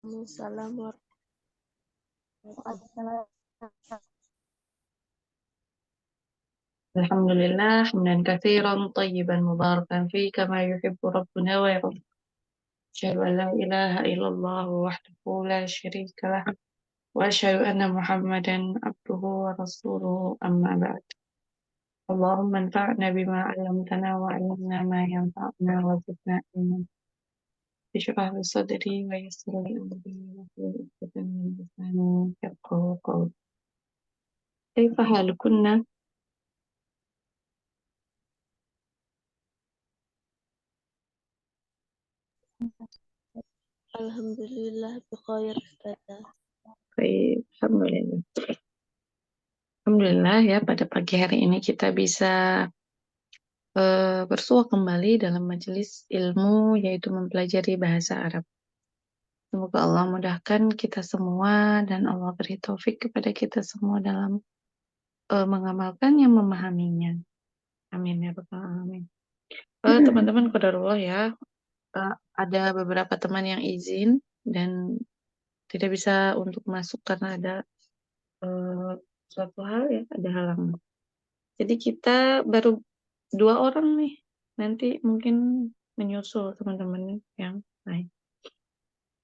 Waalaikumsalam warahmatullahi Alhamdulillah, hamdan katsiran tayyiban mubarakan fi kama yuhibbu rabbuna wa yarda. Asyhadu an la ilaha illallah wahdahu la syarika lah wa asyhadu anna Muhammadan abduhu wa rasuluhu amma ba'd. Allahumma anfa'na bima 'allamtana wa 'allimna ma yanfa'una wa zidna ilman. Ishrah li sadri wa yassir li amri wahlul 'uqdatam min lisani yafqahu qawli. Kaifa halukunna? Alhamdulillah bikhair Ustazah. Baik, alhamdulillah. Alhamdulillah ya, pada pagi hari ini kita bisa bersua kembali dalam majelis ilmu, yaitu mempelajari bahasa Arab. Semoga Allah mudahkan kita semua dan Allah beri taufik kepada kita semua dalam mengamalkan yang memahaminya. Amin ya rabbal alamin. Teman-teman qadarullah ya, ada beberapa teman yang izin dan tidak bisa untuk masuk karena ada suatu hal ya, ada halangan. Jadi kita baru 2 orang nih, nanti mungkin menyusul teman-teman yang lain.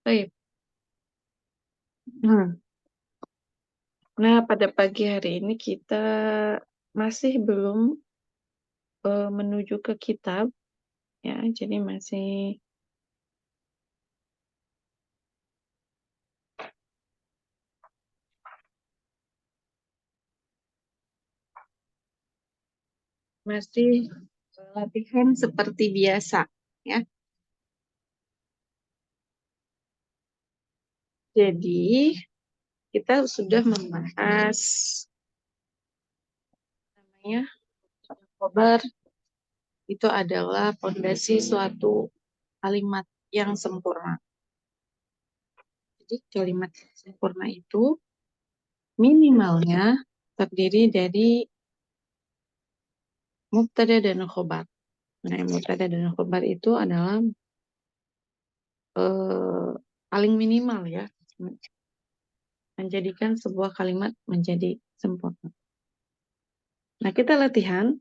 Baik. Nah, pada pagi hari ini kita masih belum menuju ke kitab, ya. Jadi masih latihan seperti biasa, ya. Jadi kita sudah membahas namanya khobar itu adalah fondasi suatu kalimat yang sempurna. Jadi kalimat sempurna itu minimalnya terdiri dari mubtada dan khobar. Nah, mubtada dan khobar itu adalah paling minimal ya, menjadikan sebuah kalimat menjadi sempurna. Nah, kita latihan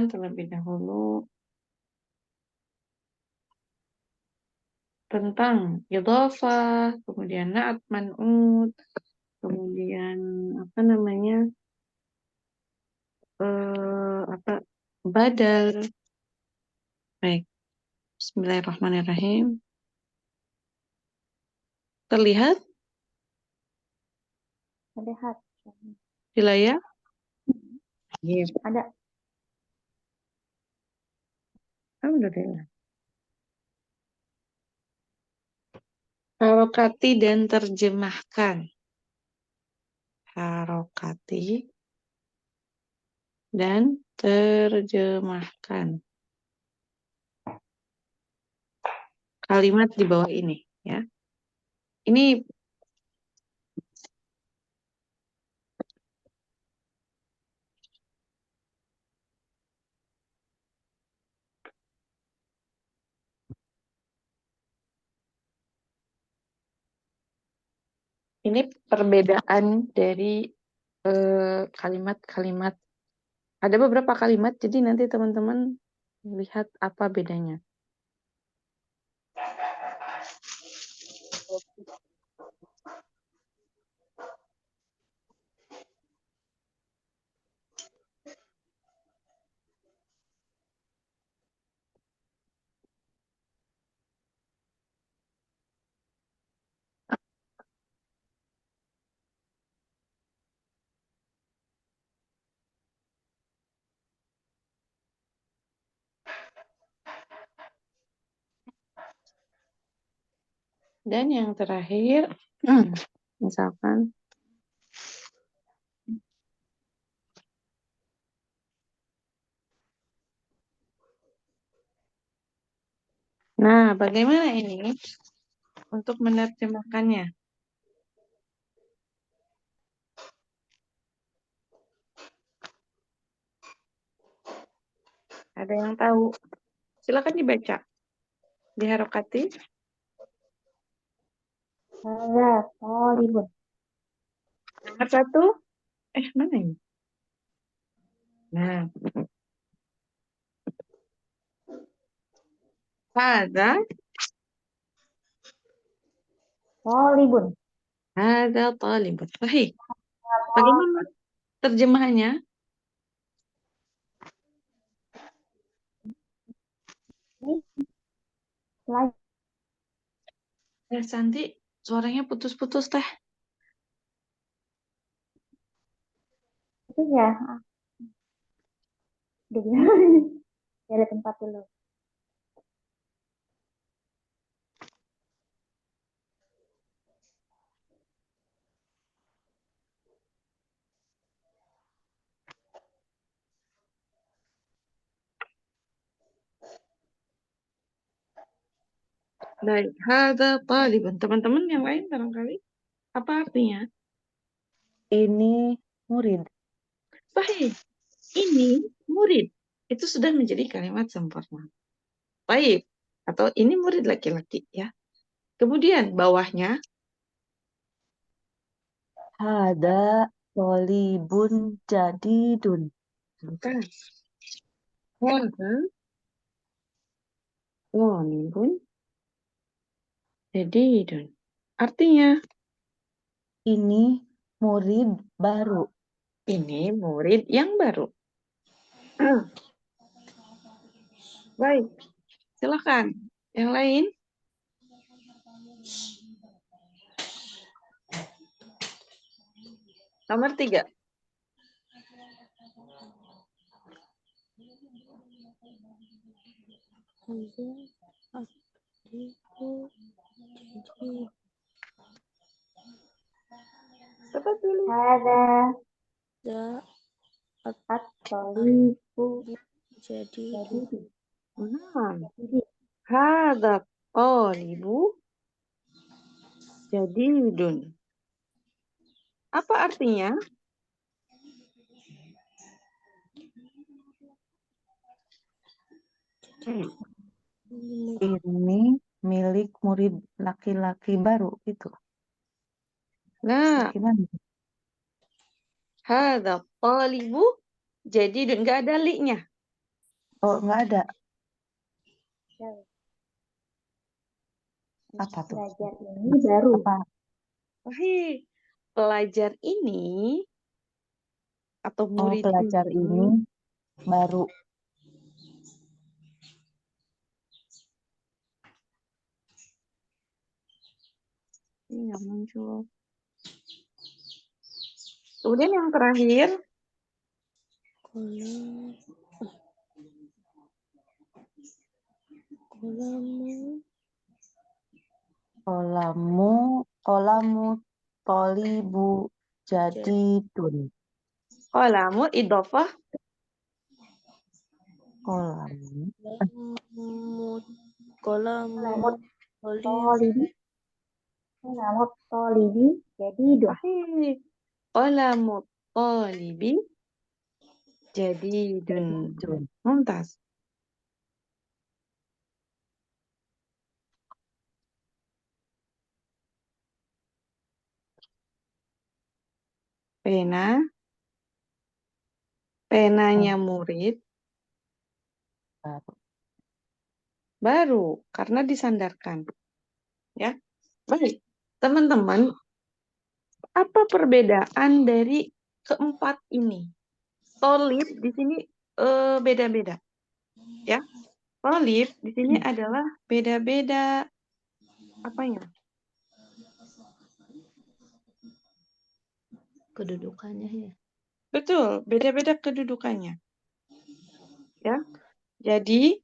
terlebih dahulu tentang idhofah, kemudian na'at man'ut, kemudian apa namanya, badal. Baik, bismillahirrahmanirrahim. Terlihat Terlihat. di layar? Iya. Ada. Alhamdulillah. Harokati dan terjemahkan. Harokati dan terjemahkan kalimat di bawah ini, ya. Ini perbedaan dari kalimat-kalimat. Ada beberapa kalimat, jadi nanti teman-teman lihat apa bedanya. Dan yang terakhir, misalkan, nah, bagaimana ini untuk menerjemahkannya? Ada yang tahu? Silakan dibaca. Diharokati. Hada talibun. Nomor satu. Mana ini? Nah. Hada. Talibun. Hada talibun. Sahih. Bagaimana terjemahannya? Pelajar Santi, suaranya putus-putus teh. itu ya. Dengar. Dari tempat dulu. Baik, hada talibun. Teman-teman yang lain barangkali apa artinya? Ini murid. Sahih. Ini murid. Itu sudah menjadi kalimat sempurna. Baik. Atau ini murid laki-laki ya. Kemudian bawahnya Hada talibun jadidun. bukan. Hada talibun jadidun. Artinya Ini murid baru. ini murid yang baru. Baik. Silakan. Yang lain? Nomor 3. Cepat pilih. Hada Za at-talibu jadi jadidun. Nah, hada talibu jadidun. Apa artinya? Ini milik murid laki-laki baru itu. Nah, Gimana? hada talibu jadidun. Nggak ada li-nya. Oh, nggak ada. Apa tuh? pelajar ini baru. Apa? Wahai pelajar ini atau Oh, murid pelajar ini baru. ini nggak muncul. Kemudian yang terakhir, Kolam kolamu Kolamu tolibu jadidun. kolamu idofah Kolamu kolamu tolibi. Kolamu tolibi jadidun. sahih. Kolamu talibi jadidun. Jadidun. Mumtaz. Penanya murid Baru. baru karena disandarkan. Ya. Baik. Teman-teman, apa perbedaan dari keempat ini? Tolib di sini beda-beda. Ya. Tolib di sini adalah beda-beda apanya? kedudukannya ya. Betul, beda-beda kedudukannya. Ya. Jadi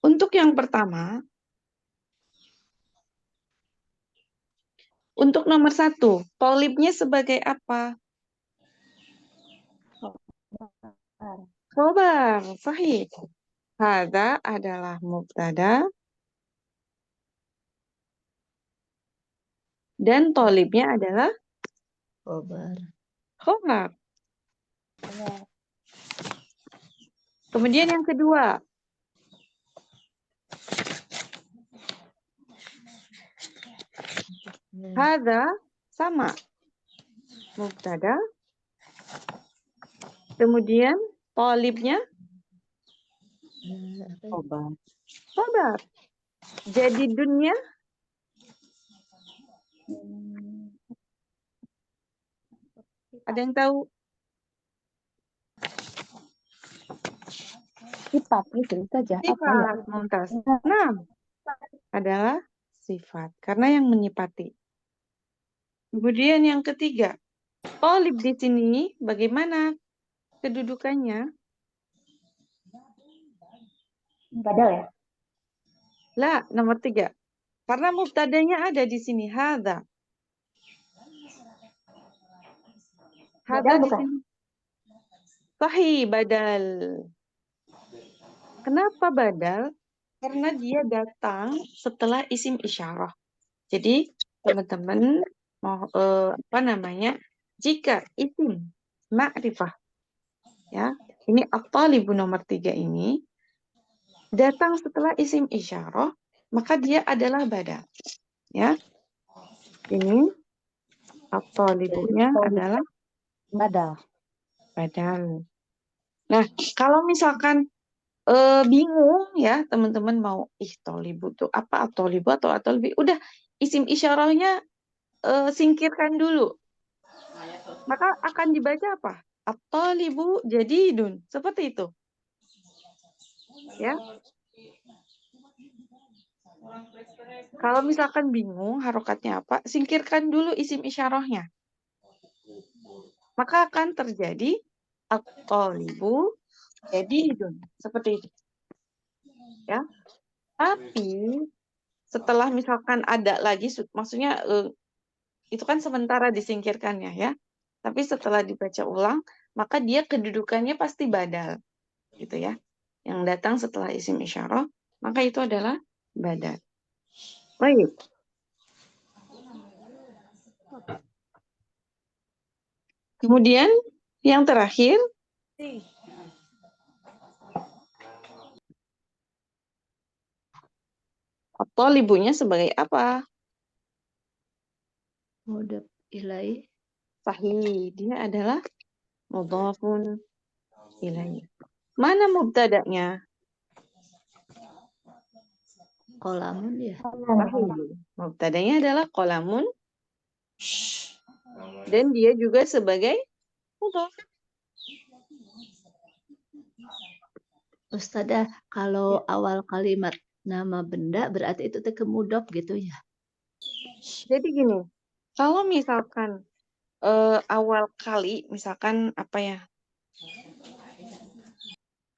untuk yang pertama, untuk nomor 1, tolibnya sebagai apa? Khobar, sahih. Hada adalah mubtada dan tolibnya adalah Kobar. khobar. Kemudian yang kedua, Hadza sama mubtada, kemudian talibnya Apa? sabar. Jadi dunia ada yang tahu? Sifat itu saja. Apa ya? Sifat Mumtaz. Nah, adalah sifat karena yang menyifati. Kemudian yang ketiga, talib di sini bagaimana kedudukannya? Badal ya? Lah, nomor 3. Karena mubtadanya ada di sini. Hadza. Hadza Badal di bukan? sini. Sahih, badal. Kenapa badal? Karena dia datang setelah isim isyarah. Jadi, teman-teman mau apa namanya? Jika isim ma'rifah ya, ini at-talibu nomor 3 ini datang setelah isim isyarah, maka dia adalah badal. Ya. Ini at-talibunya adalah Badal. badal. Nah, kalau misalkan bingung ya, teman-teman mau tolibu itu apa, atolibu atau atolibi, udah isim isyarahnya singkirkan dulu. Maka akan dibaca apa? At-talibu jadidun. Seperti itu. Ya. Kalau misalkan bingung harokatnya apa, singkirkan dulu isim isyarahnya. Maka akan terjadi at-talibu jadidun. Seperti itu. Ya. Tapi setelah misalkan ada lagi, maksudnya itu kan sementara disingkirkannya ya. Tapi setelah dibaca ulang, maka dia kedudukannya pasti badal. Gitu ya. Yang datang setelah isim isyarah, maka itu adalah badal. Baik. Kemudian yang terakhir, at-talibunya sebagai apa? Mudhaf ilaih. Sahih. Dia adalah mudhafun ilaih. Mana mubtada'nya? Qalamun ya. Sahih. Mubtada'nya adalah qalamun dan dia juga sebagai mudhaf. Ustazah, kalau awal kalimat nama benda berarti itu teh mudhaf gitu ya. Jadi gini, kalau misalkan awal kali, misalkan apa ya?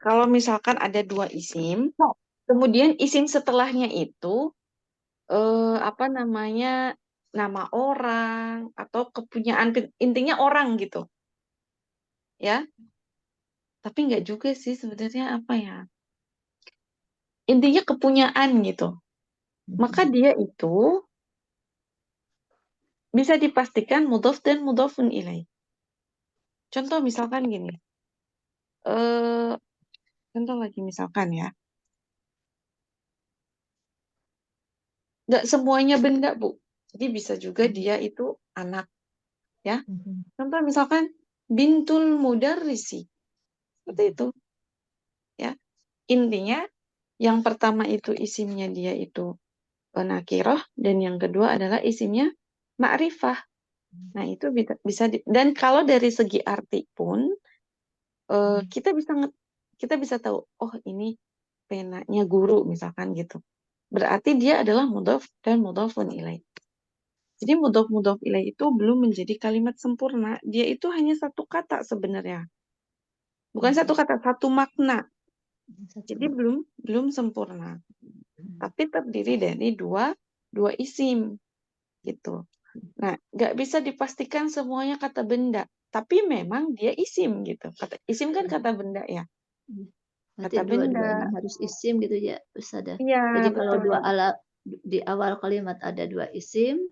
Kalau misalkan ada 2 isim, kemudian isim setelahnya itu apa namanya, nama orang atau kepunyaan, intinya orang gitu. Ya. Tapi nggak juga sih sebenarnya, apa ya? Intinya kepunyaan gitu. Maka dia itu bisa dipastikan mudhaf dan mudhafun ilaih. Contoh misalkan gini. Contoh lagi misalkan ya. Nggak semuanya benda, Bu. Jadi bisa juga dia itu anak. Ya. Contoh misalkan bintul mudarrisi. Seperti itu. Ya. Intinya yang pertama itu isimnya dia itu nakirah dan yang kedua adalah isimnya ma'rifah. Nah, itu bisa dan kalau dari segi arti pun kita bisa tahu, oh ini penanya guru misalkan gitu. Berarti dia adalah mudhaf dan mudhafun ilaih. Jadi mudhaf ilaih itu belum menjadi kalimat sempurna. Dia itu hanya satu kata sebenarnya. Bukan satu kata, satu makna. Jadi belum sempurna. Tapi terdiri dari dua isim gitu. Nah, nggak bisa dipastikan semuanya kata benda, tapi memang dia isim gitu. Isim kan kata benda ya. Berarti Kata dua-duanya benda. harus isim gitu ya, Ustazah. Iya, Jadi kalau betul. di awal kalimat ada 2 isim,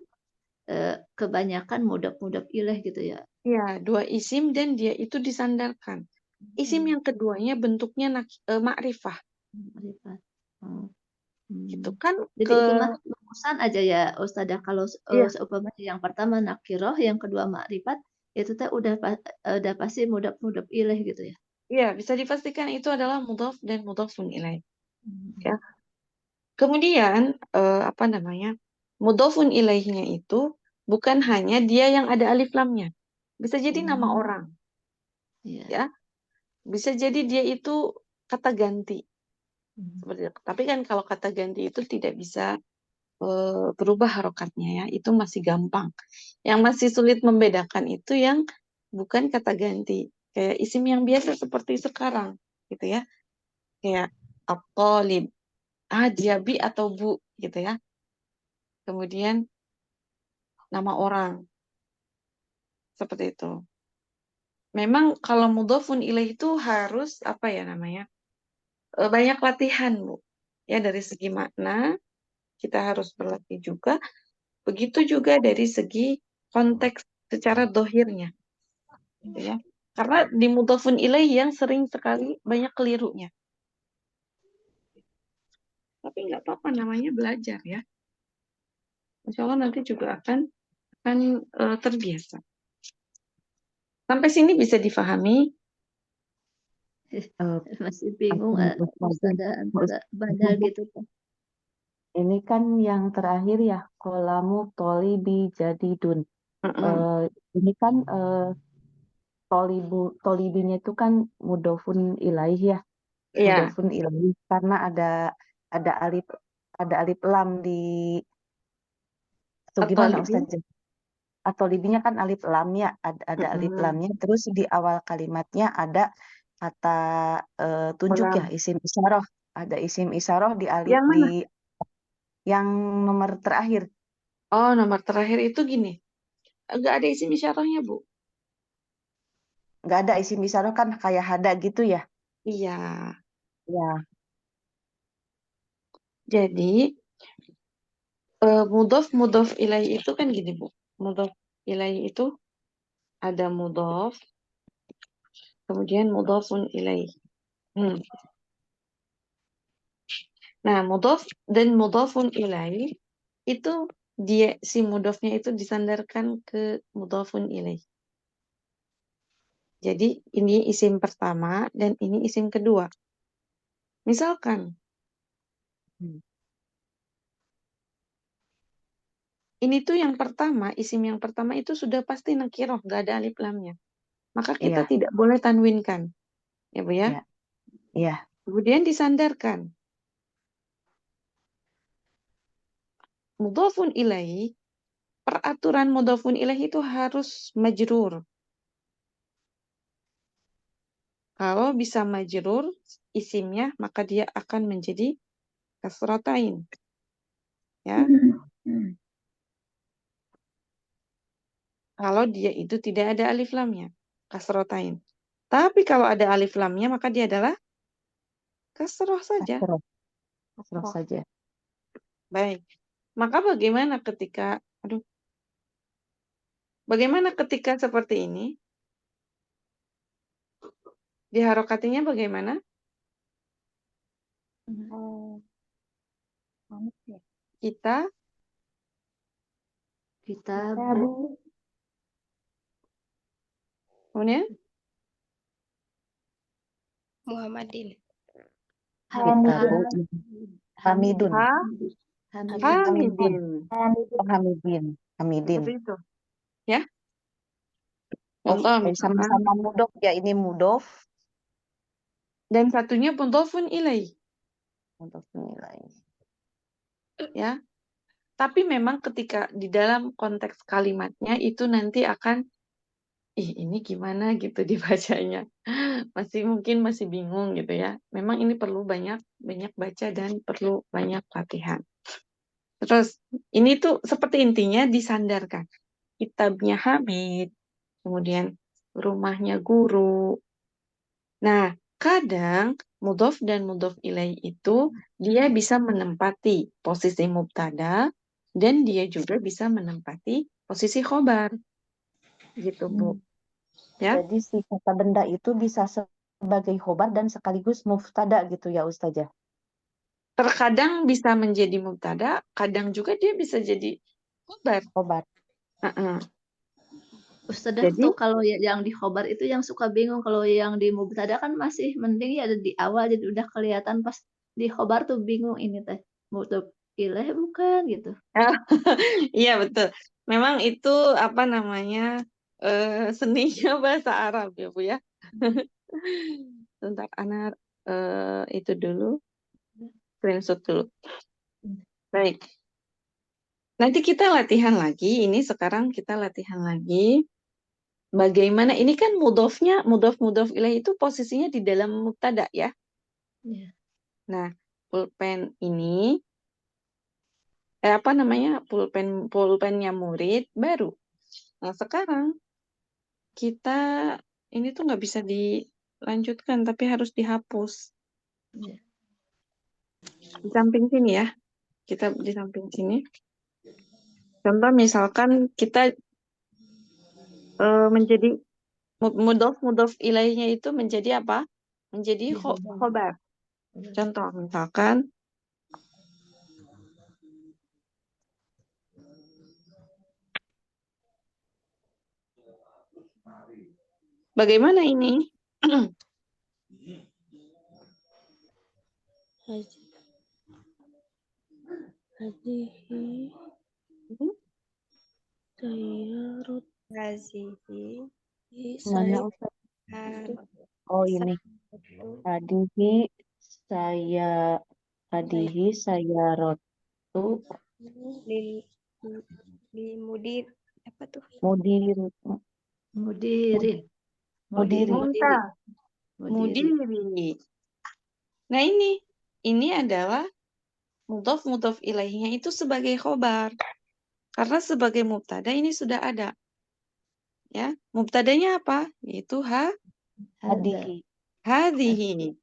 kebanyakan mudhaf ilaih gitu ya. Iya, 2 isim dan dia itu disandarkan. Isim yang keduanya bentuknya ma'rifah. Ma'rifat. Gitu kan Jadi ke itu mah rumusan aja ya Ustazah, kalau Iya, seumpamanya yang pertama nakiroh, yang kedua makrifat, itu teh udah pasti mudhaf ilaih gitu ya. iya, bisa dipastikan itu adalah mudhaf dan mudhafun ilaih. Ya. Hmm. Kemudian apa namanya? Mudhafun ilaihnya itu bukan hanya dia yang ada alif lamnya. Bisa jadi nama orang, Iya. ya. Bisa jadi dia itu kata ganti. Seperti itu. Tapi kan kalau kata ganti itu tidak bisa berubah harokatnya ya, itu masih gampang. Yang masih sulit membedakan itu yang bukan kata ganti, kayak isim yang biasa seperti sekarang, gitu ya, kayak at-talib, dia bi atau bu, gitu ya. Kemudian nama orang, seperti itu. Memang kalau mudhofun ilaih itu harus apa ya namanya, banyak latihan bu, ya dari segi makna kita harus berlatih juga. Begitu juga dari segi konteks secara dohirnya, gitu ya. Karena di mudhafun ilaih yang sering sekali banyak kelirunya. Tapi nggak apa-apa, namanya belajar ya. Insya Allah nanti juga akan terbiasa. Sampai sini bisa difahami. Masih bingung Ustazah antara badal gitu kan. Ini kan yang terakhir ya, kolamu tolibi jadidun. Ini kan tolibinya itu kan mudofun ilaih ya, Iya, mudofun ilaih karena ada alif lam di atau atau gimana lebih. Ustazah? Atau libinya kan alif lam ya, ada alif lamnya, terus di awal kalimatnya ada kata tunjuk ya, Ulang. isim isyarah, ada isim isyarah di alif Yang di mana? yang nomor terakhir. Oh, nomor terakhir itu gini. Nggak ada isim isyarahnya, Bu. Nggak ada isim isyarah kan kayak hada gitu ya. Iya. Ya, Jadi, mudhof ilaih itu kan gini, Bu. Mudhof ilaih itu ada mudhof, kemudian mudhofun ilaih. Nah, mudhof dan mudhofun ilaih itu dia si mudhofnya itu disandarkan ke mudhofun ilaih. Jadi ini isim pertama dan ini isim kedua. Misalkan ini tuh yang pertama, isim yang pertama itu sudah pasti nakiroh, nggak ada alif lamnya. Maka kita iya, tidak boleh tanwinkan, ya Bu ya. iya, iya. Kemudian disandarkan. Mudhofun ilaih, peraturan mudhofun ilaih itu harus majrur. Kalau bisa majrur isimnya, maka dia akan menjadi kasratain. Ya. Kalau dia itu tidak ada alif lamnya, kasratain. Tapi kalau ada alif lamnya, maka dia adalah kasroh saja. Kasroh saja. Baik. Maka bagaimana ketika seperti ini? Diharokatinya bagaimana? Kita kemudian Muhammadin. Hamidun. Hamidin. Hamidin. Seperti itu. Ya. Oh, Contoh misalkan. sama-sama mudof ya, ini mudof. Dan satunya mudhofun ilaih. Untuk nilai. Ya. Tapi memang ketika di dalam konteks kalimatnya itu nanti akan ini gimana gitu dibacanya. Mungkin masih bingung gitu ya. Memang ini perlu banyak baca dan perlu banyak latihan. Terus ini tuh seperti intinya disandarkan. Kitabnya Hamid, kemudian rumahnya guru. Nah, kadang mudhof dan mudhof ilaih itu dia bisa menempati posisi mubtada dan dia juga bisa menempati posisi khobar. Gitu, Bu. Ya. Jadi si kata benda itu bisa sebagai khobar dan sekaligus muftada gitu ya Ustazah. terkadang bisa menjadi mubtada, kadang juga dia bisa jadi khobar. Khobar. Ustazah Jadi tuh kalau yang di khobar itu yang suka bingung, kalau yang di mubtada kan masih mending ya ada di awal jadi udah kelihatan, pas di khobar tuh bingung ini teh mudhof ilaih bukan gitu. iya betul. Memang itu apa namanya seninya bahasa Arab ya Bu ya. Sebentar anak itu dulu, screenshot dulu. Baik. Nanti kita latihan lagi. Ini sekarang kita latihan lagi. Bagaimana ini kan mudhofnya, mudhof ilaih itu posisinya di dalam mubtada ya. Iya. Nah, pulpen ini apa namanya? Pulpennya murid baru. Nah, sekarang kita ini tuh nggak bisa dilanjutkan tapi harus dihapus. Iya. Di samping sini ya. Kita di samping sini. Contoh misalkan kita menjadi mudhof ilaihnya itu menjadi apa? Menjadi khobar. Contoh misalkan bagaimana ini? Hadihi sayyarot hazihi Mana Ustaz? Oh ini. Hadihi saya rotu di mudir apa tuh? Mudirin. Mudiri. Mudiri. Nah ini adalah mudhof ilaihnya itu sebagai khobar. Karena sebagai mubtada ini sudah ada. Ya, mubtadanya apa? Yaitu Hadihi. hadhihi.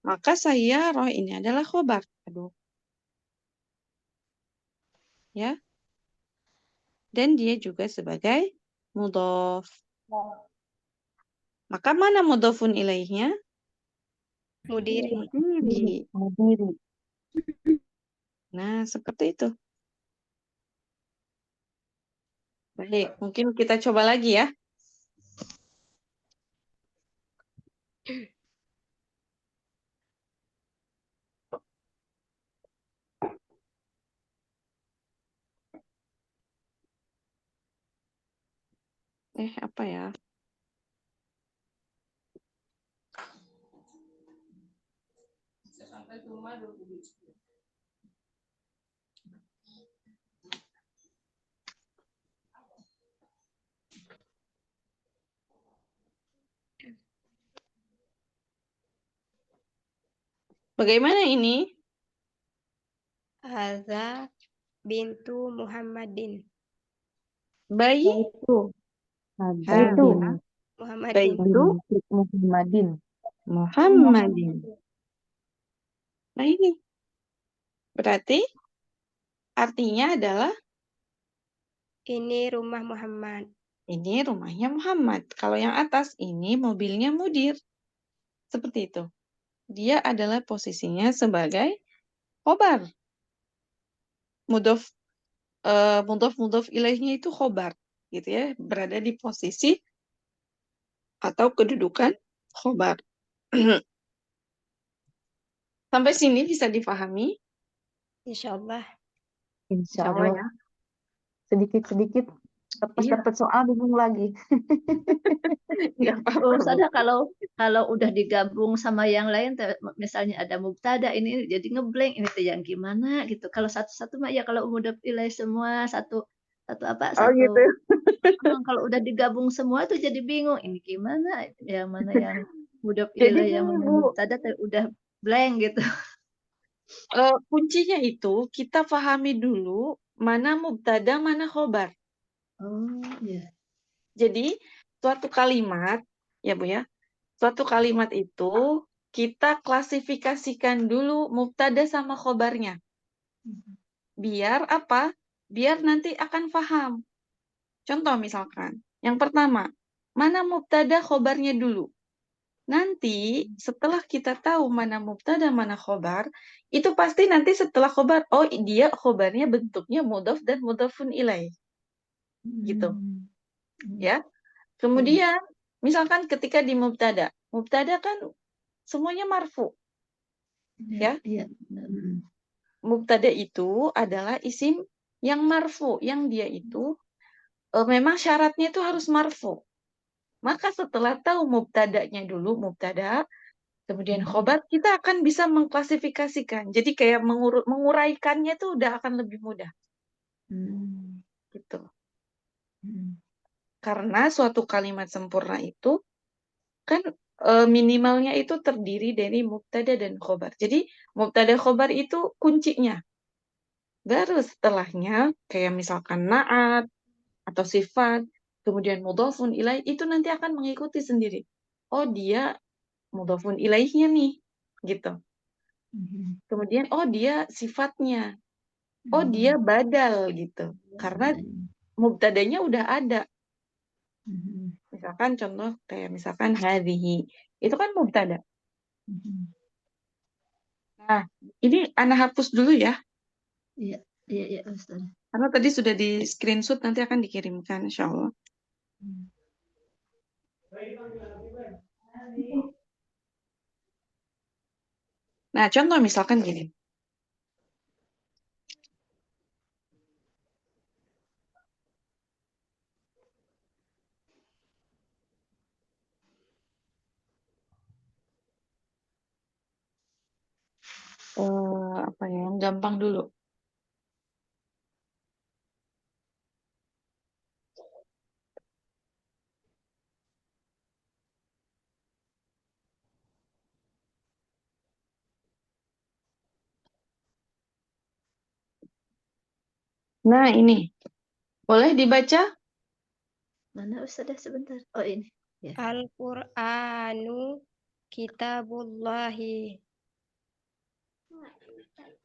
Maka sayyarah ini adalah khobar. Ya. Dan dia juga sebagai mudhof. Maka mana mudhofun ilaihnya? Mudiri. Mudiri. Nah, seperti itu. Baik, mungkin kita coba lagi ya. Apa ya? Bagaimana ini? Hadza bintu Muhammadin. Bayi? Baitu. Muhammadin. Muhammadin. Muhammadin. Nah ini. Berarti artinya adalah Ini rumah Muhammad. ini rumahnya Muhammad. Kalau yang atas ini mobilnya Mudir. Seperti itu. Dia adalah posisinya sebagai khobar. Mudhof ilaihnya itu khobar. Gitu ya. Berada di posisi atau kedudukan khobar. Sampai sini bisa dipahami? Insyaallah. Insya Allah. Ya. Sedikit-sedikit dapat soal bingung lagi. Nggak apa-apa. Oh, sadar kalau udah digabung sama yang lain, misalnya ada mubtada ini jadi ngeblank ini tuh yang gimana gitu. Kalau satu-satu mah ya kalau mudhof ilaih semua satu Gitu. kalau udah digabung semua tuh jadi bingung ini gimana yang mana yang mudhof Jadi ilaih yang mana Bu, mubtada udah blank gitu. kuncinya itu kita pahami dulu mana mubtada, mana khobar. Oh, iya. Jadi suatu kalimat, ya Bu ya, suatu kalimat itu kita klasifikasikan dulu mubtada sama khobarnya. Biar apa? Biar nanti akan paham. Contoh misalkan, yang pertama, mana mubtada khobarnya dulu? Nanti setelah kita tahu mana mubtada, mana khobar, itu pasti nanti setelah khobar, oh dia khobarnya bentuknya mudhaf dan mudhafun ilaih. Gitu. Ya. Kemudian, misalkan ketika di mubtada kan semuanya marfu. Ya. Mubtada itu adalah isim yang marfu, yang dia itu memang syaratnya itu harus marfu. Maka setelah tahu mubtadanya dulu, mubtada, kemudian khobar, kita akan bisa mengklasifikasikan. Jadi kayak menguraikannya itu udah akan lebih mudah. Gitu. Karena suatu kalimat sempurna itu kan minimalnya itu terdiri dari mubtada dan khobar. Jadi mubtada khobar itu kuncinya. Baru setelahnya kayak misalkan na'at atau sifat, kemudian mudhafun ilaih itu nanti akan mengikuti sendiri. Oh dia mudhafun ilaihnya nih, gitu. Kemudian oh dia sifatnya, oh dia badal gitu. Karena mubtadanya udah ada. Misalkan contoh kayak misalkan hadhihi, itu kan mubtada. Nah, ini Ana hapus dulu ya. Iya, Ustaz. Karena tadi sudah di screenshot, nanti akan dikirimkan insya Allah. Nah, contoh misalkan gini. Apa ya, yang gampang dulu. Nah, ini. Boleh dibaca? Mana Ustazah sebentar? Oh ini. Ya. Al-Qur'anu kitabullahi.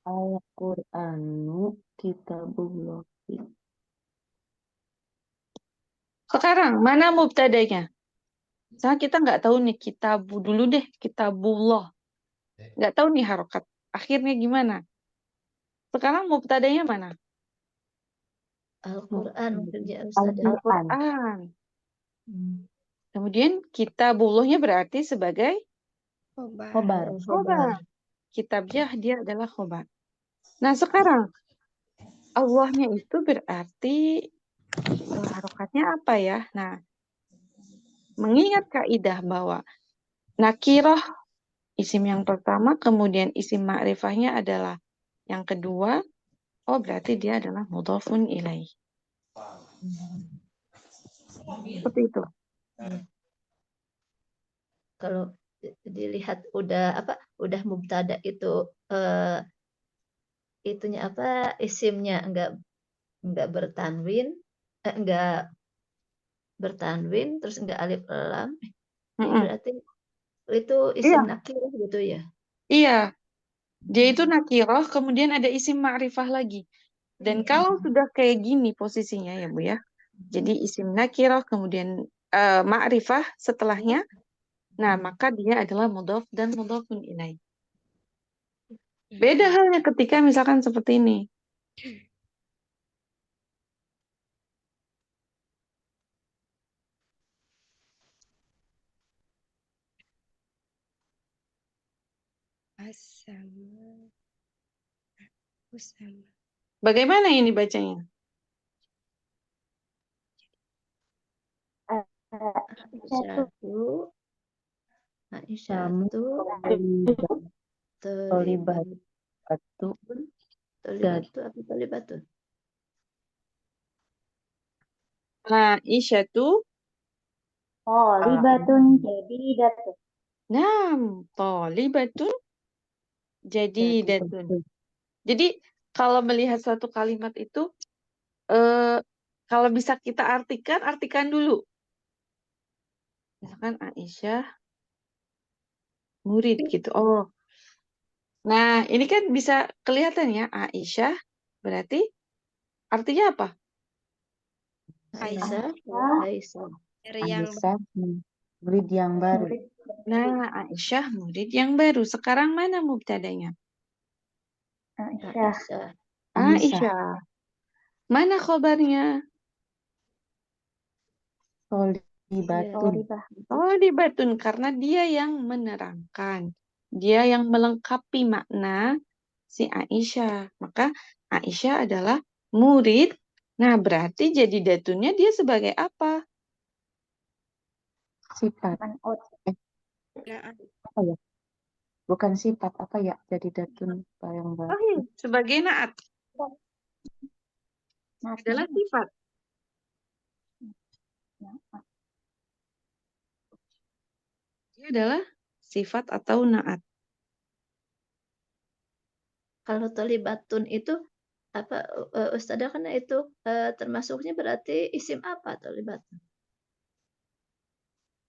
Al-Qur'anu kitabullah. Sekarang, mana mubtadanya? Misalnya kita nggak tahu nih, kitabu dulu deh, kitabullah. Nggak tahu nih harokat. Akhirnya gimana? Sekarang mubtadanya mana? Al-Qur'an maksudnya Ustazah. Al-Quran. Kemudian kitabullahnya berarti sebagai Khobar. khobar. Kitabnya dia adalah khobar. Nah sekarang, Allahnya itu berarti harokatnya apa ya? Nah, mengingat kaidah bahwa nakirah isim yang pertama, kemudian isim ma'rifahnya adalah yang kedua, oh berarti dia adalah mudhafun ilaih. Seperti itu. Kalau dilihat udah mubtada itu itunya isimnya enggak bertanwin terus enggak alif lam berarti itu isim nakirah gitu ya. Iya. Dia itu nakirah, kemudian ada isim ma'rifah lagi. Dan kalau sudah kayak gini posisinya ya Bu ya. Jadi isim nakirah, kemudian ma'rifah setelahnya. Nah, maka dia adalah mudhaf dan mudhafun ilaih. Beda halnya ketika misalkan seperti ini. Bagaimana ini bacanya? Aisyatu tolibatun. Aisyatu tolibatun jadidatun. Naam, tolibatun jadidatun. Jadi kalau melihat suatu kalimat itu, kalau bisa kita artikan dulu. Misalkan Aisyah murid gitu. Oh, nah ini kan bisa kelihatan ya, Aisyah berarti artinya apa? Aisyah Dari yang Murid yang baru. Nah, Aisyah murid yang baru. Sekarang mana mubtadanya? Aisyah. Aisyah. Anissa. Aisyah. Mana khobarnya? Tholibatun. Tholibatun, karena dia yang menerangkan. Dia yang melengkapi makna si Aisyah. Maka Aisyah adalah murid. Nah, berarti jadi datunnya dia sebagai apa? Sifat. Nah, Apa ya? Bukan sifat, apa ya? Jadi datun yang Sahih, sebagai naat. Adalah sifat. Dia adalah sifat atau naat. Kalau tholibatun itu apa Ustazah, kan itu termasuknya berarti isim apa tholibatun?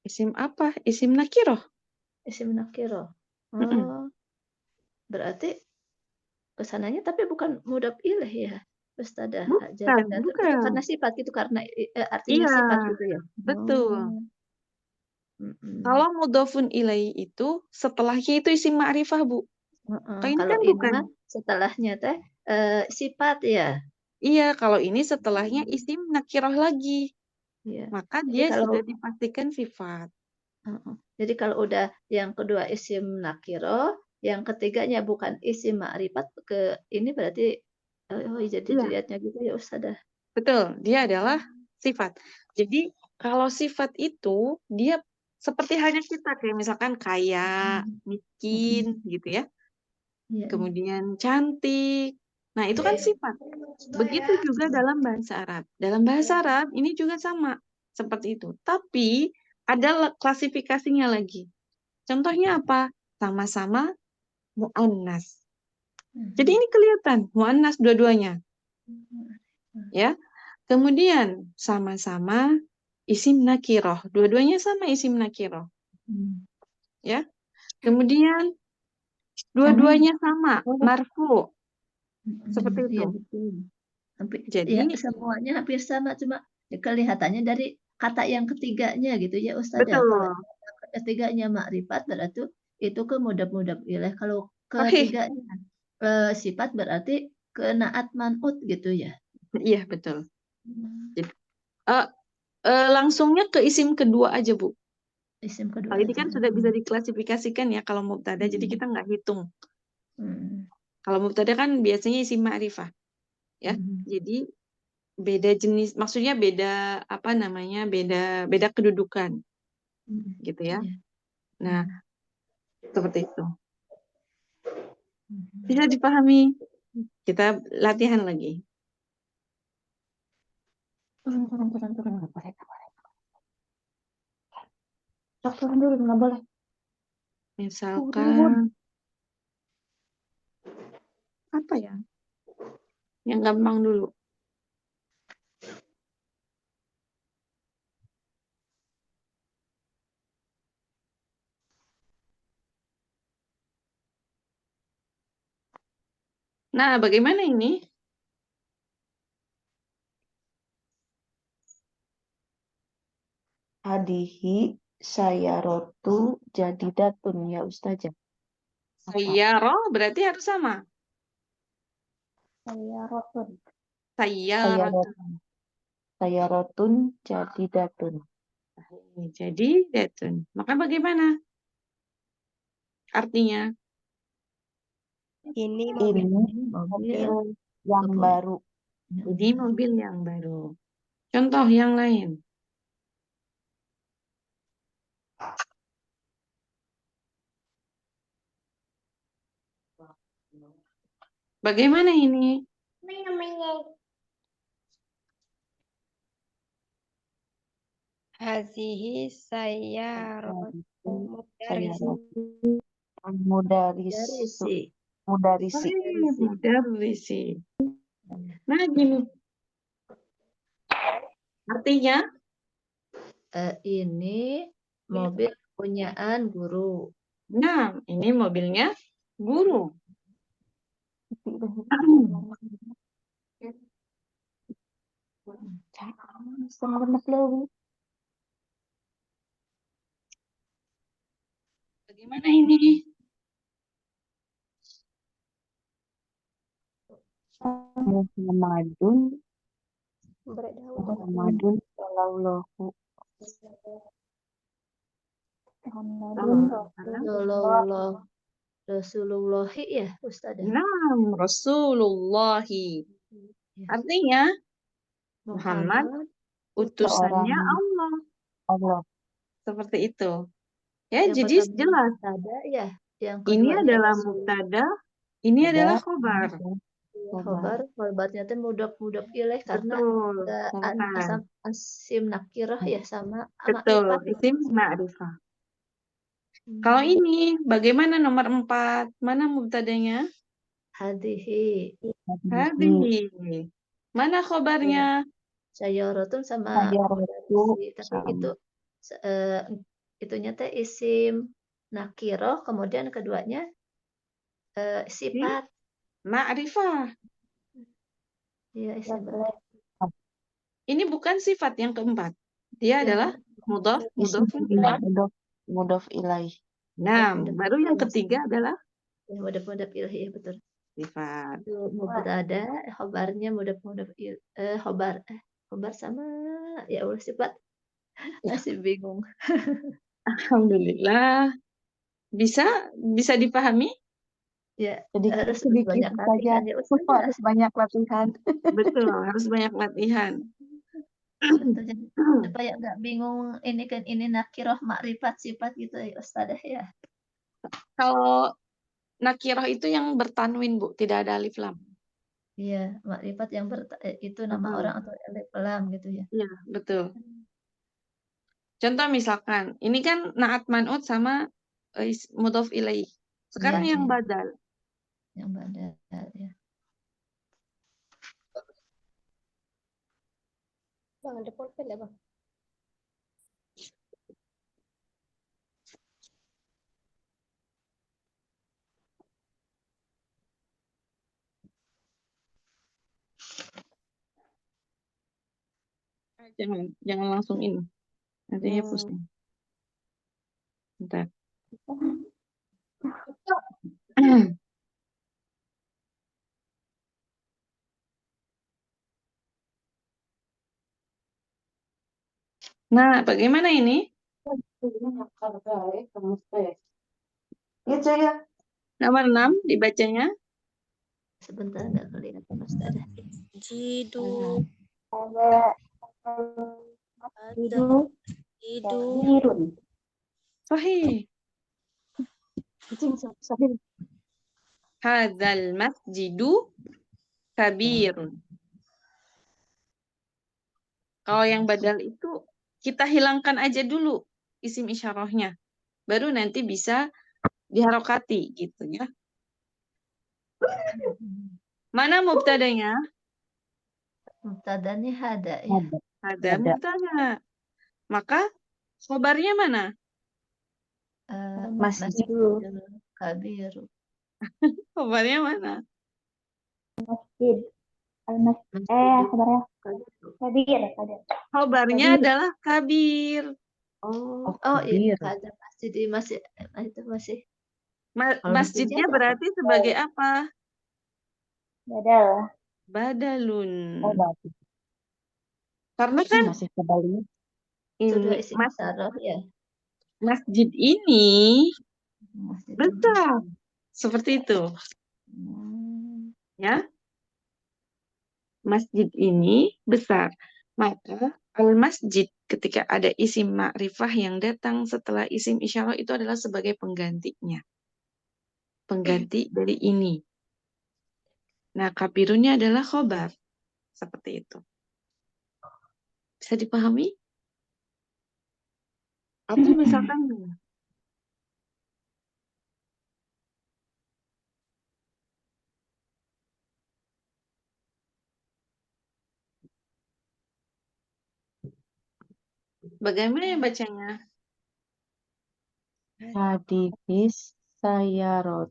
Isim apa? Isim nakiroh. Isim nakiro. Mm-mm. Oh, berarti kesananya tapi bukan mudhaf ilaih ya, Ustazah. Jadi datun itu Bukan. karena sifat gitu, karena artinya Iya, sifat gitu ya. betul. Oh. Mm-mm. Kalau mudhofun ilaih itu setelahnya itu isim ma'rifah, Bu. Kalau ini Kalau kan ini bukan. mah setelahnya teh sifat ya. Iya, kalau ini setelahnya isim nakiroh lagi. Iya. Maka Jadi dia kalau sudah dipastikan sifat. Jadi kalau udah yang kedua isim nakiro, yang ketiganya bukan isim ma'rifat, ke ini berarti jadi Iya, dilihatnya gitu ya Ustazah. betul. Dia adalah sifat. Jadi kalau sifat itu dia seperti halnya kita, kayak misalkan kaya, miskin, gitu ya. Iya. Kemudian cantik. Nah, itu kan sifat. Begitu juga dalam bahasa Arab. Dalam bahasa Arab ini juga sama seperti itu. Tapi ada klasifikasinya lagi. Contohnya apa? Sama-sama mu'annas. Jadi ini kelihatan mu'annas dua-duanya, ya. Kemudian sama-sama isim nakiroh. Dua-duanya sama isim nakiroh, ya. Kemudian dua-duanya sama marfu. Seperti itu. Iya betul. Hampir, Jadi ya semuanya hampir sama, cuma kelihatannya dari kata yang ketiganya gitu ya Ustazah. Kalau betul. ketiganya makrifat berarti itu ke mudhaf ilaih. Kalau Sahih. ketiganya sifat berarti ke naat man'ut gitu ya. Iya, betul. Jadi, langsungnya ke isim kedua aja, Bu. Isim kedua Kalau ini aja. kan sudah bisa diklasifikasikan ya kalau mubtada, jadi kita nggak hitung. Kalau mubtada kan biasanya isim ma'rifah, ya. Jadi beda jenis, maksudnya beda apa namanya, beda kedudukan, gitu ya. Iya. Nah, seperti itu. Bisa dipahami? Kita latihan lagi. Turun, nggak boleh. Sok turun dulu, nggak boleh. Misalkan apa ya? Yang gampang dulu. Nah, bagaimana ini? Hadihi sayarotu jadi datun ya Ustazah. Sayyarah berarti harus sama. Sayyarotun. Sayyarah. Sayarotun jadi datun. Jadi datun. Maka bagaimana artinya? Ini Ini mobil yang baru. Ini mobil yang baru. Contoh yang lain. Bagaimana ini? Hazihi sayyaratu mudarrisin. Mudarisi. Mudarrisi. Nah, gini. Artinya? Ini mobil punyaan guru. Nah, ini mobilnya guru. Gimana ini? Muhammadun Beri Daud. Muhammadun sallallahu Rasulullahi ya Ustazah. Naam, Rasulullahi. Ya. Artinya Muhammad utusannya seorang Allah. Allah. Seperti itu. Ya, Yang jadi pertama jelas. mubtada ya, yang Ini keduanya adalah Rasul. mubtada, ini adalah khobar. Khobarnya itu mudhaf ilaih karena Betul. asam asim nakirah ya sama Betul, makrifat. isim ma'rifah. Kalau ini, bagaimana nomor 4? Mana mubtadanya? Hadhihi. Hadhihi. Mana khobarnya? Sayyaratun sama Sayyaratu tapi sama. itu itunya teh isim nakirah, kemudian keduanya sifat. Ma'rifah. Ya, isim Ini bukan sifat yang keempat. Dia adalah mudhaf Mudhaf ilaih. Nah, baru yang ketiga adalah mudhaf ilaih, ya betul. sifat. Mubtada, khobarnya mudhaf khobar sama ya Allah sifat. Masih bingung. Alhamdulillah. Bisa dipahami? Ya, Sedikit harus sedikit banyak saja. latihan ya Ustaz. Harus banyak latihan. Betul, harus banyak latihan. Betul, jadi supaya nggak bingung ini kan ini nakirah makrifat sifat gitu ya Ustazah ya. Kalau nakirah itu yang bertanwin, Bu, tidak ada alif lam. Iya, makrifat yang itu nama orang atau alif lam gitu ya. Iya, betul. Contoh misalkan, ini kan na'at man'ut sama mudhaf ilaih. Sekarang Iya, yang iya. badal. Yang badal ya. Bang, ada pulpen ya, Bang? Jangan langsung ini. Nantinya pusing. Bentar. Nah, bagaimana ini? Nomor 6 dibacanya. Sebentar nggak kelihatan Ustazah. Jidu. Sahih. Hadzal masjidu kabirun. Kalau yang badal itu kita hilangkan aja dulu isim isyarahnya. Baru nanti bisa diharokati gitu ya. Mana mubtadanya? Mubtadanya hada ya. Ada mubtada. Maka khobarnya mana? Masjidul kabir. Khobarnya mana? Khobarnya adalah kabir. Oh iya, ada masjid masih itu masih. Masjidnya berarti sebagai apa? Badalun. Karena kan Masih kembali. Sudah ini isi isyarah ya. masjid ini besar. Seperti itu. Ya. Masjid ini besar. Maka al-masjid ketika ada isim ma'rifah yang datang setelah isim isyarah itu adalah sebagai penggantinya. Pengganti dari ini. Nah, kabirunnya adalah khobar. Seperti itu. Bisa dipahami? Atau misalkan bagaimana ya bacanya? Hadis sayarot.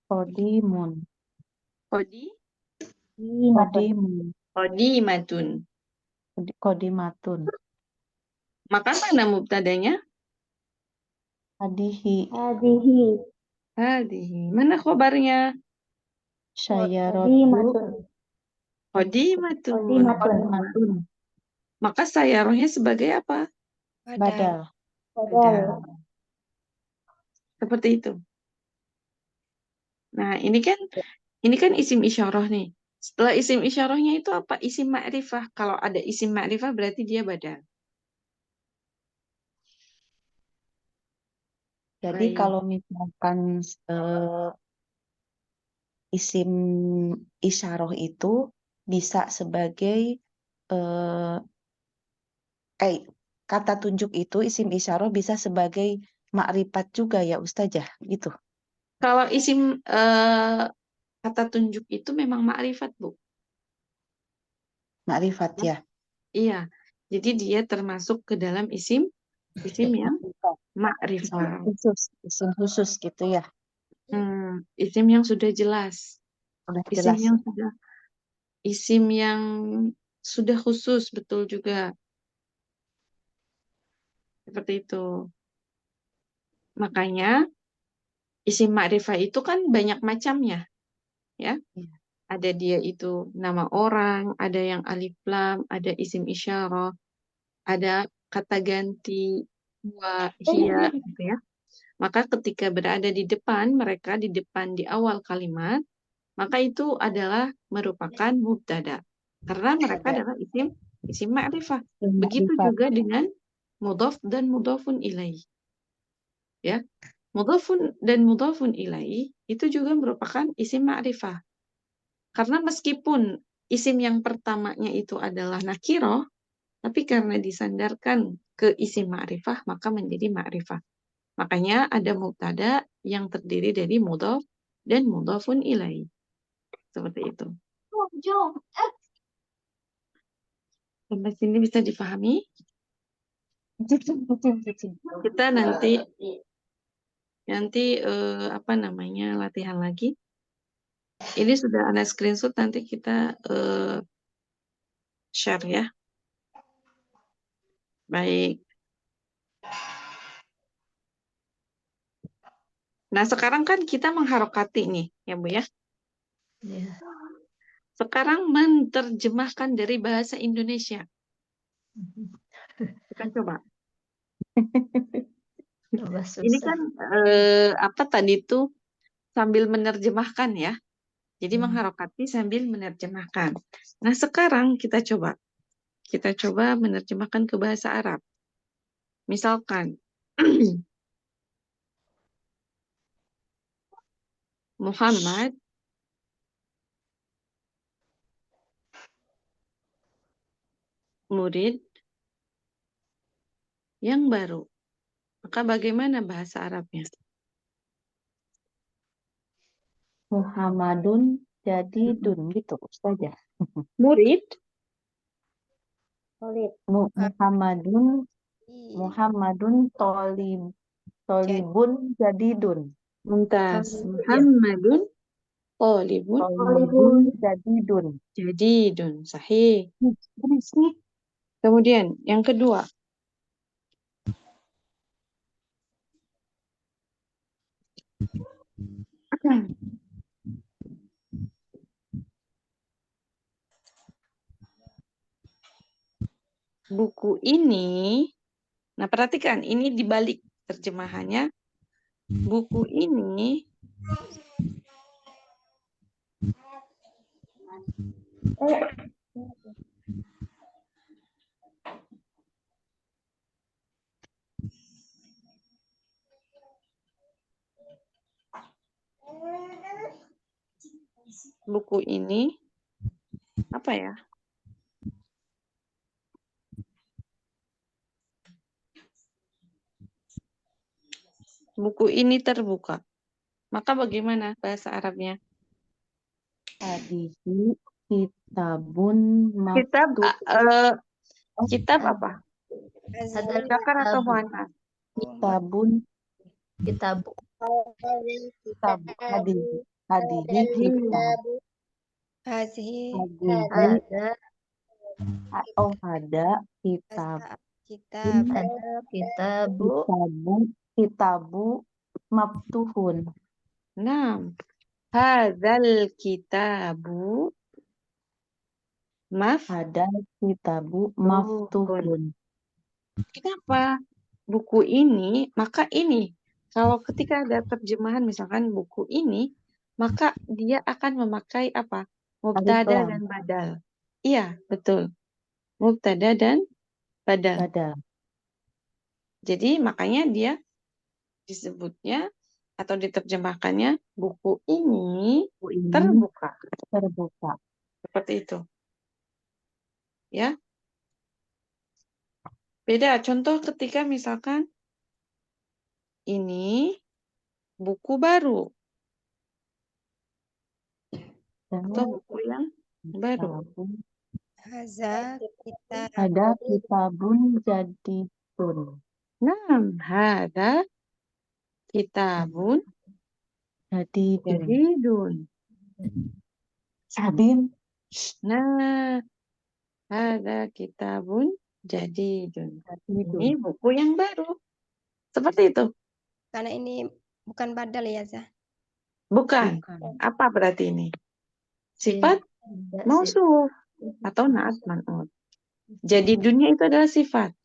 Kodimun. Kodimatun. Kodimatun. Maka mana mubtadanya? Hadihi. Hadihi. Mana khobarnya? Syayaratu. Qadimatun. Maka sayarohnya sebagai apa? Badal. Badal. Seperti itu. Nah, ini kan isim isyarah nih. Setelah isim isyarahnya itu apa? Isim ma'rifah. Kalau ada isim ma'rifah berarti dia badal. Jadi Baik. kalau misalkan isim isyarah itu bisa sebagai kata tunjuk itu isim isyarah bisa sebagai makrifat juga ya Ustazah gitu. Kalau isim kata tunjuk itu memang ma'rifat, Bu. Makrifat ya. Iya. Jadi dia termasuk ke dalam isim yang ma'rifah. Isim khusus gitu ya. Isim yang sudah jelas. Udah Isim jelas. yang sudah khusus, betul juga. Seperti itu. Makanya isim ma'rifah itu kan banyak macamnya, ya. Iya. Ada dia itu nama orang, ada yang alif lam, ada isim isyarah, ada kata ganti wa hiya gitu ya. Maka ketika berada di depan mereka, di depan di awal kalimat, maka itu adalah merupakan mubtada. Karena mereka adalah isim ma'rifah. Begitu juga dengan mudhaf dan mudhafun ilaih. Ya. Mudhafun dan mudhafun ilaih itu juga merupakan isim ma'rifah. Karena meskipun isim yang pertamanya itu adalah nakirah, tapi karena disandarkan ke isim ma'rifah, maka menjadi ma'rifah. Makanya ada mubtada yang terdiri dari mudhaf dan mudhafun ilaih. Seperti itu. Sampai sini bisa dipahami? Kita nanti latihan lagi. Ini sudah ada screenshot, nanti kita share ya. Baik. Nah, sekarang kan kita mengharokati nih, ya Bu ya. Iya. Sekarang menerjemahkan dari bahasa Indonesia. Kita coba. Coba Ini susah. kan tadi itu sambil menerjemahkan ya. Jadi mengharokati sambil menerjemahkan. Nah, sekarang kita coba menerjemahkan ke bahasa Arab. Misalkan Muhammad murid yang baru. Maka bagaimana bahasa Arabnya? Muhammadun jadi dun gitu Ustazah. Murid Muhammadun tolibun jadi dun. mumtaz. Muhammadun talibun Jadi dun. jadidun. Sahih. Berisik. Kemudian yang kedua. Buku ini, nah perhatikan ini dibalik terjemahannya. Buku ini apa ya? Buku ini terbuka. Maka bagaimana bahasa Arabnya? Hadihi kitabun Kitab maktub. kitab apa? Ada Zakar atau muannas? Kitabun kitab. kitab. Hadihi kitab. Hazihi Hadihi Ada ada kitab. Kitab. Ada kitabu. Kitabu maftuhun. Nah, hadzal kitabu Ada kitabu maftuhun. maftuhun. Kenapa buku ini? Maka ini, kalau ketika ada terjemahan misalkan buku ini, maka dia akan memakai apa? Mubtada Alif lam. dan badal. Iya, betul. Mubtada dan badal. Badal. Jadi makanya dia disebutnya atau diterjemahkannya buku ini Buku ini terbuka. terbuka. Seperti itu. Ya. Beda contoh ketika misalkan ini buku baru atau buku yang baru. Kitabu. Haza kitab. Ada kitabun jadidun. Nah, hada kitabun Jadidun. jadidun. Sabin. Nah, hada kitabun jadidun. Jadidun. Ini buku yang baru. Seperti itu. Karena ini bukan badal ya, Zah. Bukan. Bukan. Apa berarti ini? Sifat Tidak mausuf atau naat man'ut. Jadi dunia itu adalah sifat,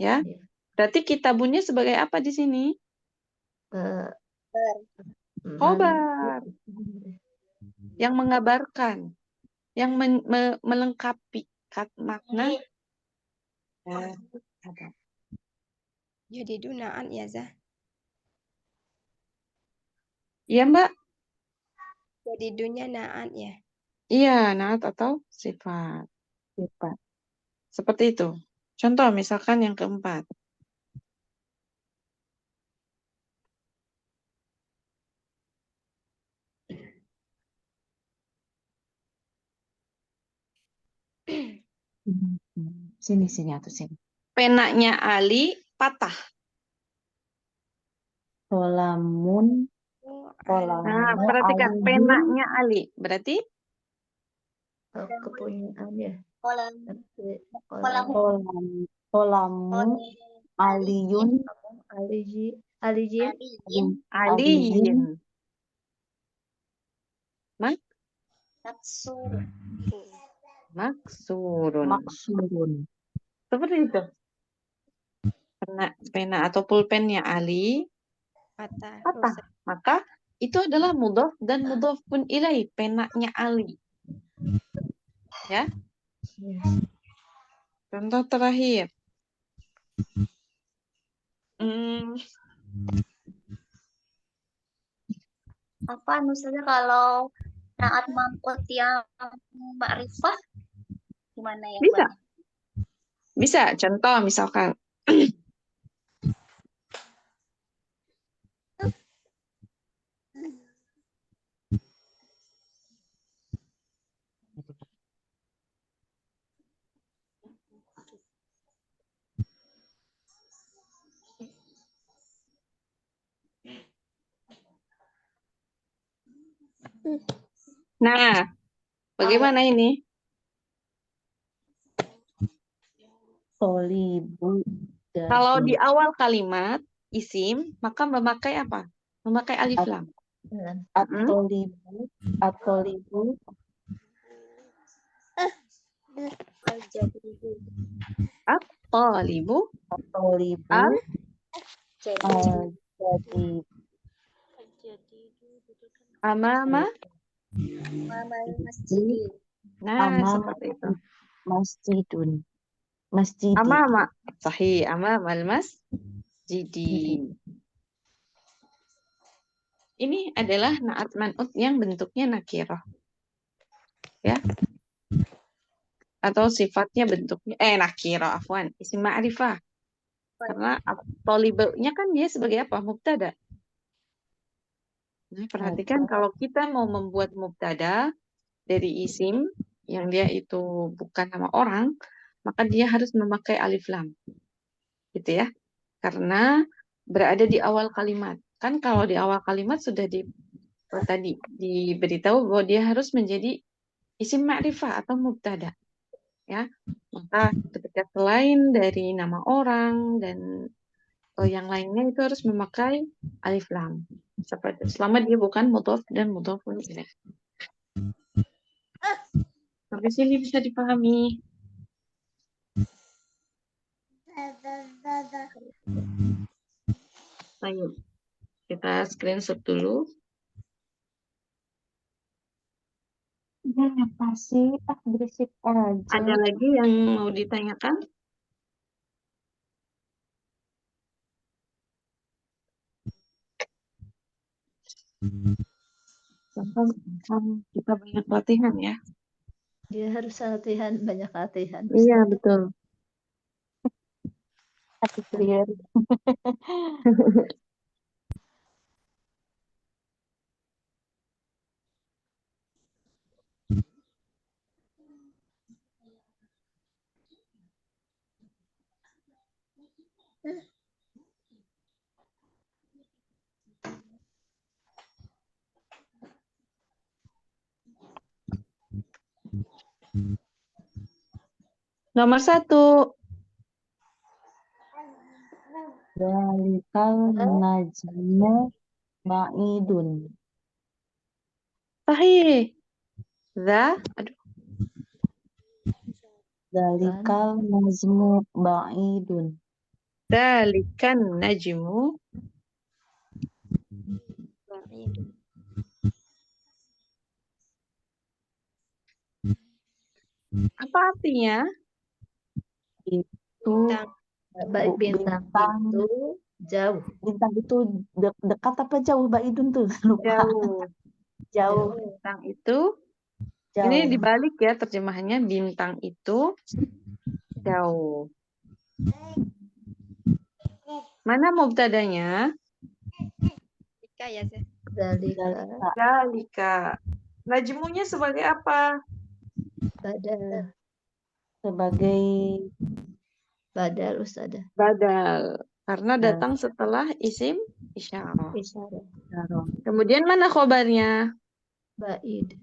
ya. Iya. Berarti kitabunnya sebagai apa di sini? Khobar, yang mengabarkan, yang melengkapi makna. Ya, ada. Jadi dunaan ya, Zah. Iya, Mbak. Jadi dunia naan ya. Iya, naat atau sifat. Sifat. Seperti itu. Contoh misalkan yang keempat. Sini atau sini. Penanya Ali patah. Kolamun. Nah, Kolamu perhatikan aliyun. penanya Ali. Berarti kepunyaan ya. Kolamu aliyun. Alijin. aliyin. Maksurun. Seperti itu. Pena atau pulpennya Ali Patah. patah. Maka itu adalah mudhaf dan mudhaf pun ilaih. Penanya Ali. Ya. Contoh terakhir. Apa misalnya kalau naat mangkut yang ma'rifah gimana ya? Bisa. buatnya? Bisa. Contoh misalkan. Nah, bagaimana ini? Tolibu. Kalau di awal kalimat isim, maka memakai apa? Memakai alif lam. Atolibu. Atolibu. At-talibu. Atolibu. Jadi. Amama. Masjid. Nah, Amama seperti itu. masjidun. Masjidi. Amama. Sahih. Amama al-masjidi. Ini adalah naat man'ut yang bentuknya nakirah. Ya. Atau sifatnya bentuknya nakirah, afwan. Isim ma'rifah. Karena tolibunya kan dia sebagai apa? Mubtada. Nah, perhatikan kalau kita mau membuat mubtada dari isim yang dia itu bukan nama orang, maka dia harus memakai alif lam. Gitu ya. Karena berada di awal kalimat. Kan kalau di awal kalimat sudah tadi diberitahu bahwa dia harus menjadi isim ma'rifah atau mubtada. ya. Maka ketika selain dari nama orang dan yang lainnya itu harus memakai alif lam. Seperti selama dia bukan mudhaf dan mudhafun ilaih. Sampai sini bisa dipahami. Ayo, kita screenshot dulu. Ya, pasti berisik aja. Ada lagi yang mau ditanyakan? Contoh, kita banyak latihan ya. Dia harus latihan, banyak latihan. Iya, Ustaz. betul. Hati clear. Nomor 1. Dalikal najmu ba'idun. Sahih. Aduh. Dalikal najmu ba'idun. Dalikan najmu. Apa artinya? Itu Baik, bintang itu jauh. bintang itu dekat apa jauh ba'idun tuh? Lupa. Jauh. Jauh. Bintang itu. Jauh. Ini dibalik ya terjemahannya. Bintang itu jauh. Mana mubtadanya? Ika ya, Zah. Dalika Dalika. Najmunya sebagai apa? badal. Sebagai Badal Ustazah. Badal. Karena datang setelah isim isyarah. Isyarah. Kemudian mana khobarnya? Baid.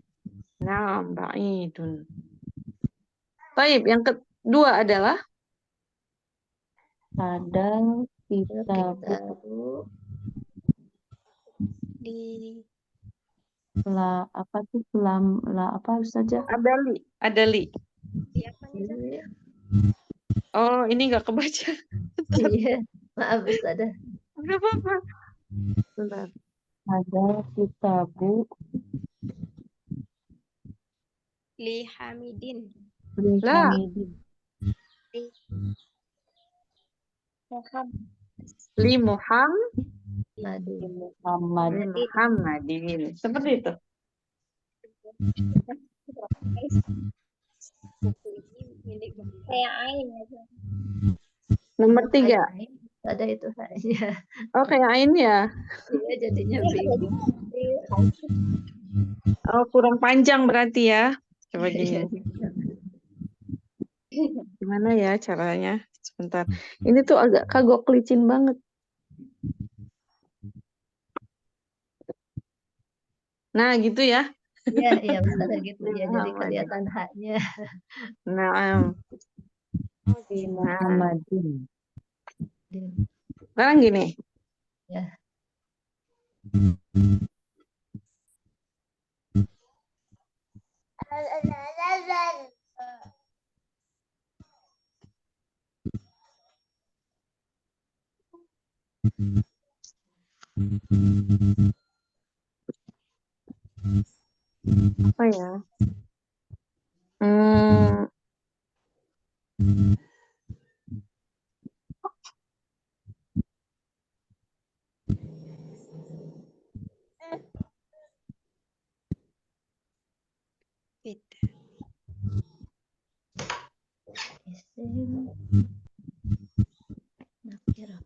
Nah, ba'idun. Baik, yang kedua adalah kadal kitabu Kitabu Di la apa tuh la apa saja? adali. di apa nih, Zah? Oh, ini nggak kebaca. Iya, maaf Ustazah. Nggak apa-apa. Bentar. Kadal kitabu Li Hamidin. Lah. Hamidin. Li Muhammad. Muhammadin. Seperti itu. Kayak ain ya. Zah. Nomor 3. Ada itu hanya. Oh, kayak ain ya. Iya, jadinya bingung. Oh, kurang panjang berarti ya. Coba Iya. gini. Gimana ya caranya? Sebentar. Ini tuh agak kagok licin banget. Nah, gitu ya. Iya, Ustazah gitu ya. Jadi kelihatan haknya. Nah, Muhammadin. sekarang gini. Ya. Apa ya? Hmm, Beda. Isim. Nakirah.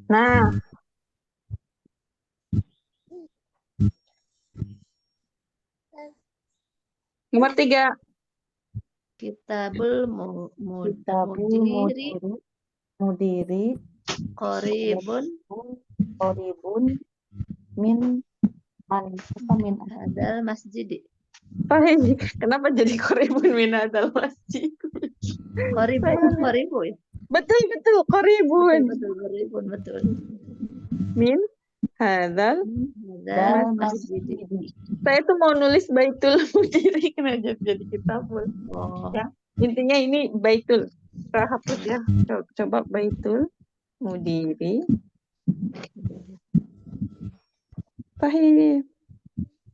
nah, nomor 3. Kitabul Kitabu mudiri mudiri Qoribun Qoribun min min hadal masjid. Baik. Kenapa jadi qoribun min hadzal masjid? Qoribu kan qoribu ya. Betul qoribun Betul qoribun betul. min hadzal. Hadal masjid. masjid. Saya tuh mau nulis Baitul Mudiri, kenapa jadi kitabul? Oh. Ya, intinya ini Baitul. Saya hapus ya. Coba Baitul Mudiri. Sahih.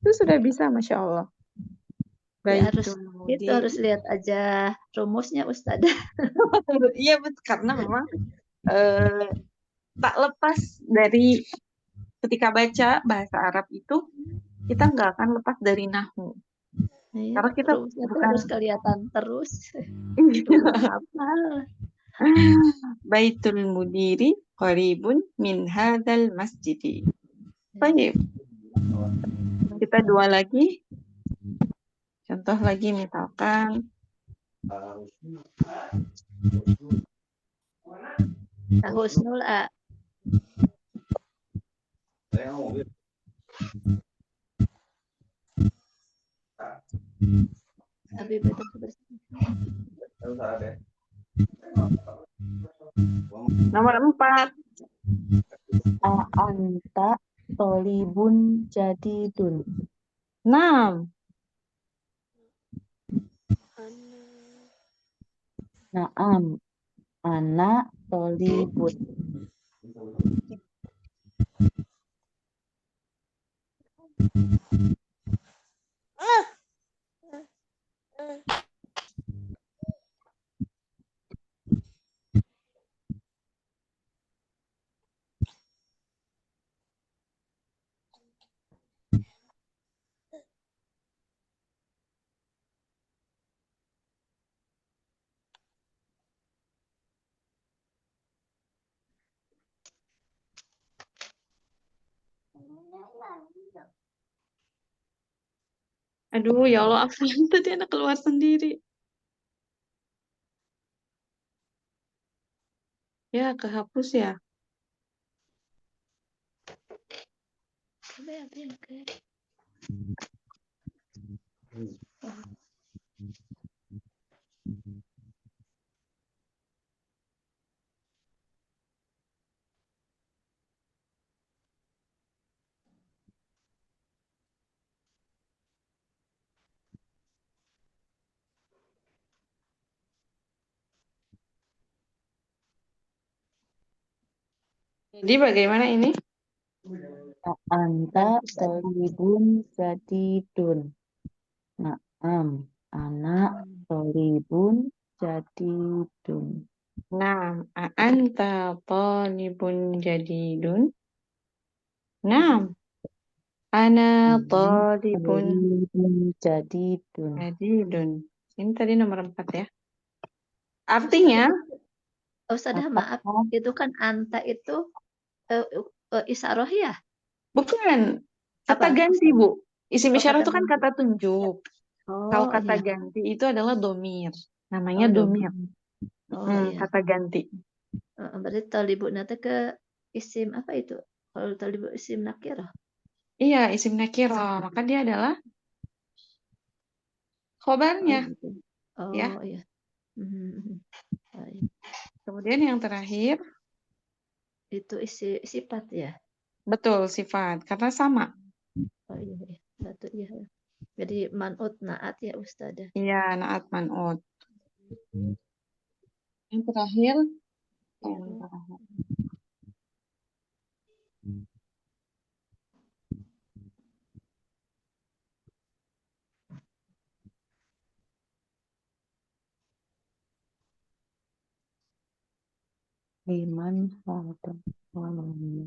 Itu sudah bisa, Masya Allah. Ya, harus Baitul itu Mudiri. harus lihat aja rumusnya Ustazah. Iya, betul. Karena memang tak lepas dari ketika baca bahasa Arab itu, kita nggak akan lepas dari nahwu. Iya, Karena kita rumusnya tuh bukan harus kelihatan terus. Hafal. Baitul Mudiri qaribun min hadzal masjidi. Baik. Kita dua lagi. Contoh lagi misalkan Husnul A. Tapi betul nomor 4. Anta tolibun jadidun. 6. Naam, anak tolibun. Aduh, ya Allah, Afwan tadi anak keluar sendiri. Ya, kehapus ya. Jadi bagaimana ini? Anta tolibun jadidun. Naam, anak tolibun jadidun. Nah, anta talibun jadidun. Nah, ana talibun Tolibun jadidun. jadidun. Ini tadi nomor 4 ya. Artinya, Ustazah maaf, itu kan anta itu isaroh ya? bukan kata Apa? ganti, Bu. Isim Oh, isyarah kata itu kan ganti. kata tunjuk. Kalau Oh kata iya. ganti itu adalah domir. Namanya Oh domir. Oh iya. Kata ganti. Berarti talibun nanti ke isim apa itu? Kalau talibun isim nakirah. Iya, isim nakirah. Maka dia adalah khobarnya. Gitu. Ya. Iya. Baik. Kemudian yang terakhir, Itu isi sifat ya. betul, sifat. Karena sama. Oh iya. Satu iya. Jadi man'ut naat ya Ustazah. Iya, naat man'ut. Yang terakhir, Liman hada walamu.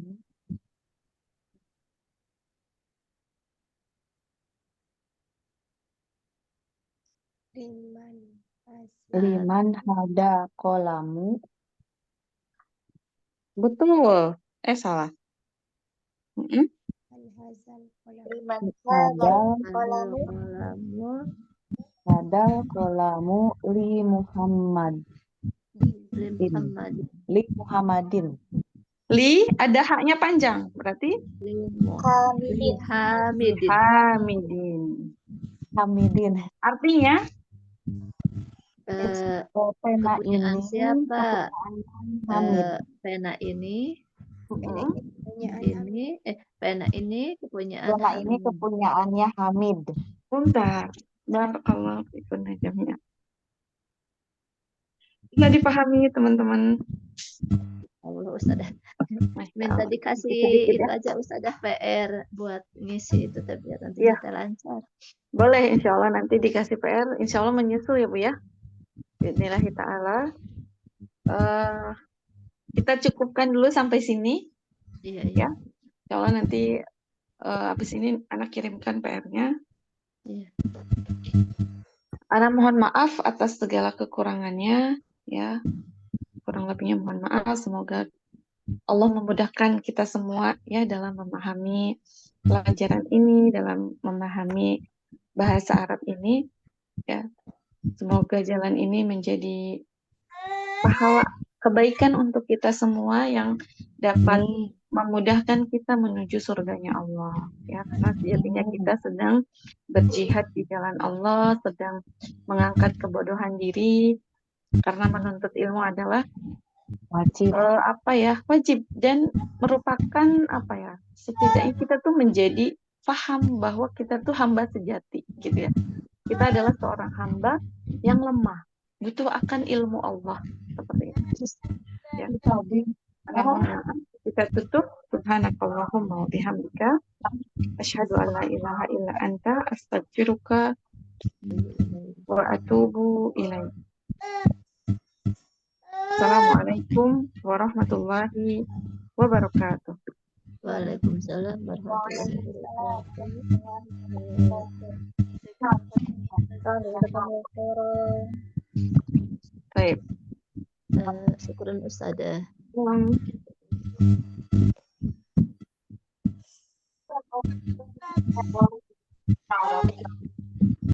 Liman hada kolamu. betul. Salah. Hada kolamu li Muhammad. Li Muhammadin. Li ada haknya panjang, berarti Hamidin. Hamidin. Hamidin. Hamidin. Artinya Pena Kepunyaan ini siapa? kepunyaan Hamid. Pena ini Punyaan pena ini kepunyaan Pena ini Hamid. kepunyaannya Hamid. bentar. Barakallahu fikum jami'an. Bisa dipahami teman-teman. Allah Ustazah. Masya Minta Allah. dikasih Dikit-dikit itu ya. aja Ustazah PR buat ngisi itu tapi biar nanti Iya. kita lancar. Boleh, insya Allah nanti dikasih PR. Insya Allah menyusul ya Bu ya. Bismillah ta'ala. Kita cukupkan dulu sampai sini. Iya, Ya. Insya Allah nanti habis ini anak kirimkan PR-nya. Iya. Anak mohon maaf atas segala kekurangannya. Ya. Kurang lebihnya mohon maaf. Semoga Allah memudahkan kita semua ya dalam memahami pelajaran ini, dalam memahami bahasa Arab ini. Ya. Semoga jalan ini menjadi pahala kebaikan untuk kita semua yang dapat memudahkan kita menuju surganya Allah. Ya, karena sejatinya kita sedang berjihad di jalan Allah, sedang mengangkat kebodohan diri, karena menuntut ilmu adalah Wajib. wajib dan merupakan setidaknya kita tuh menjadi paham bahwa kita tuh hamba sejati gitu ya. Kita adalah seorang hamba yang lemah, butuh akan ilmu Allah seperti itu. Ya. Kita tutup. Subhanakallahumma wa bihamdika asyhadu an la ilaha illa anta astaghfiruka wa atubu ilaik. Assalamualaikum warahmatullahi wabarakatuh. Waalaikumsalam warahmatullahi wabarakatuh. Baik. Syukuran Ustazah. Yang